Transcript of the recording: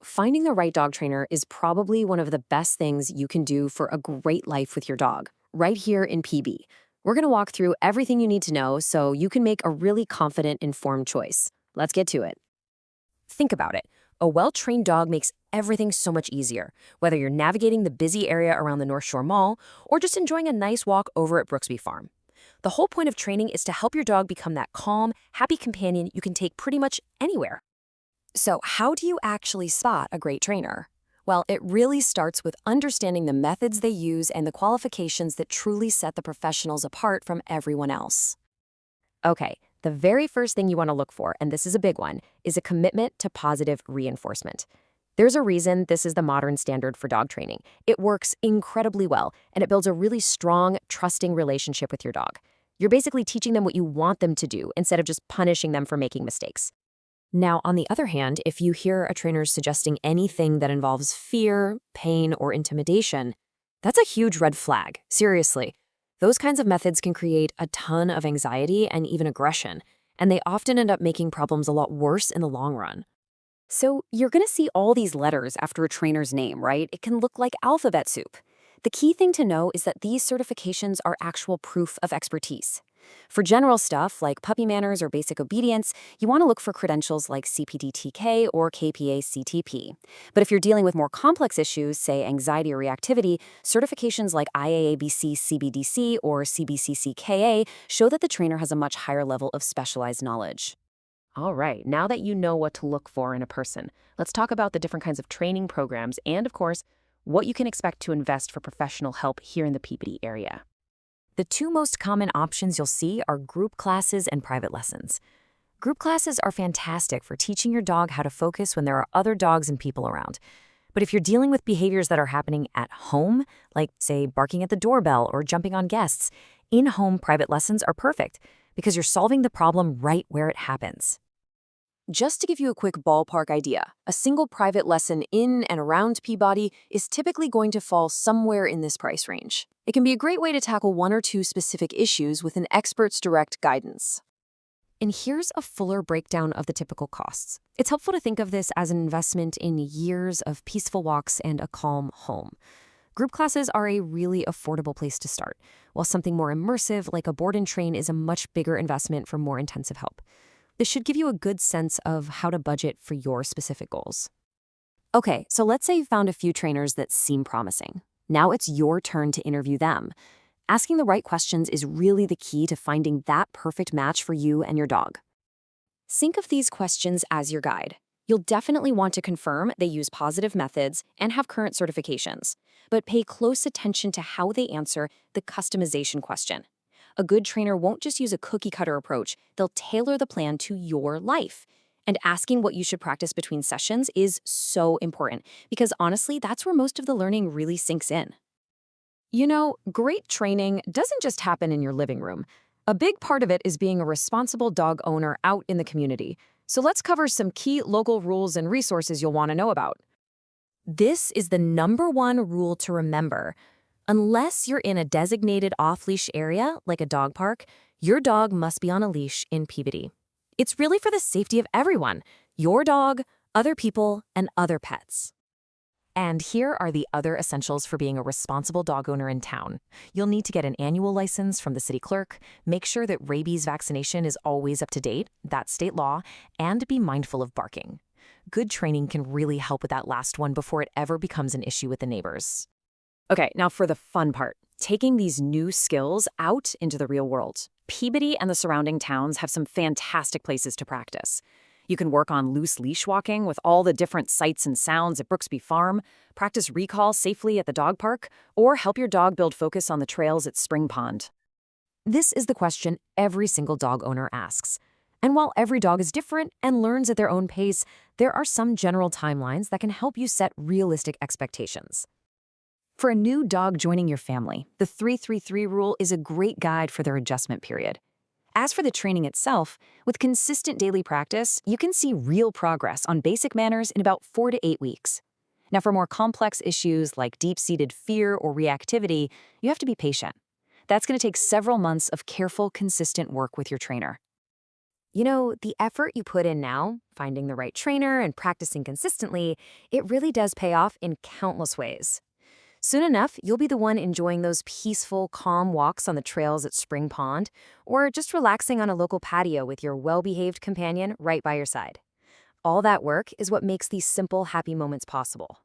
Finding the right dog trainer is probably one of the best things you can do for a great life with your dog, right here in PB. We're going to walk through everything you need to know so you can make a really confident, informed choice. Let's get to it. Think about it. A well-trained dog makes everything so much easier, whether you're navigating the busy area around the North Shore Mall or just enjoying a nice walk over at Brooksby Farm. The whole point of training is to help your dog become that calm, happy companion you can take pretty much anywhere. So, how do you actually spot a great trainer? Well, it really starts with understanding the methods they use and the qualifications that truly set the professionals apart from everyone else. Okay, the very first thing you want to look for, and this is a big one, is a commitment to positive reinforcement. There's a reason this is the modern standard for dog training. It works incredibly well, and it builds a really strong, trusting relationship with your dog. You're basically teaching them what you want them to do instead of just punishing them for making mistakes. Now, on the other hand, if you hear a trainer suggesting anything that involves fear, pain, or intimidation, that's a huge red flag, seriously. Those kinds of methods can create a ton of anxiety and even aggression, and they often end up making problems a lot worse in the long run. So, you're going to see all these letters after a trainer's name, right? It can look like alphabet soup. The key thing to know is that these certifications are actual proof of expertise. For general stuff like puppy manners or basic obedience, you want to look for credentials like CPD-TK or KPA-CTP. But if you're dealing with more complex issues, say anxiety or reactivity, certifications like IAABC-CBDC or CBCC-KA show that the trainer has a much higher level of specialized knowledge. All right, now that you know what to look for in a person, let's talk about the different kinds of training programs and, of course, what you can expect to invest for professional help here in the Peabody area. The two most common options you'll see are group classes and private lessons. Group classes are fantastic for teaching your dog how to focus when there are other dogs and people around. But if you're dealing with behaviors that are happening at home, like, say, barking at the doorbell or jumping on guests, in-home private lessons are perfect because you're solving the problem right where it happens. Just to give you a quick ballpark idea, a single private lesson in and around Peabody is typically going to fall somewhere in this price range. It can be a great way to tackle one or two specific issues with an expert's direct guidance. And here's a fuller breakdown of the typical costs. It's helpful to think of this as an investment in years of peaceful walks and a calm home. Group classes are a really affordable place to start, while something more immersive like a board and train is a much bigger investment for more intensive help. This should give you a good sense of how to budget for your specific goals. Okay, so let's say you found a few trainers that seem promising. Now it's your turn to interview them. Asking the right questions is really the key to finding that perfect match for you and your dog. Think of these questions as your guide. You'll definitely want to confirm they use positive methods and have current certifications, but pay close attention to how they answer the customization question. A good trainer won't just use a cookie-cutter approach, they'll tailor the plan to your life. And asking what you should practice between sessions is so important, because honestly, that's where most of the learning really sinks in. Great training doesn't just happen in your living room. A big part of it is being a responsible dog owner out in the community. So let's cover some key local rules and resources you'll want to know about. This is the number one rule to remember. Unless you're in a designated off-leash area, like a dog park, your dog must be on a leash in Peabody. It's really for the safety of everyone, your dog, other people, and other pets. And here are the other essentials for being a responsible dog owner in town. You'll need to get an annual license from the city clerk, make sure that rabies vaccination is always up to date, that's state law, and be mindful of barking. Good training can really help with that last one before it ever becomes an issue with the neighbors. Okay, now for the fun part, taking these new skills out into the real world. Peabody and the surrounding towns have some fantastic places to practice. You can work on loose leash walking with all the different sights and sounds at Brooksby Farm, practice recall safely at the dog park, or help your dog build focus on the trails at Spring Pond. This is the question every single dog owner asks. And while every dog is different and learns at their own pace, there are some general timelines that can help you set realistic expectations. For a new dog joining your family, the 3-3-3 rule is a great guide for their adjustment period. As for the training itself, with consistent daily practice, you can see real progress on basic manners in about 4 to 8 weeks. Now, for more complex issues like deep-seated fear or reactivity, you have to be patient. That's going to take several months of careful, consistent work with your trainer. The effort you put in now, finding the right trainer and practicing consistently, it really does pay off in countless ways. Soon enough, you'll be the one enjoying those peaceful, calm walks on the trails at Spring Pond, or just relaxing on a local patio with your well-behaved companion right by your side. All that work is what makes these simple, happy moments possible.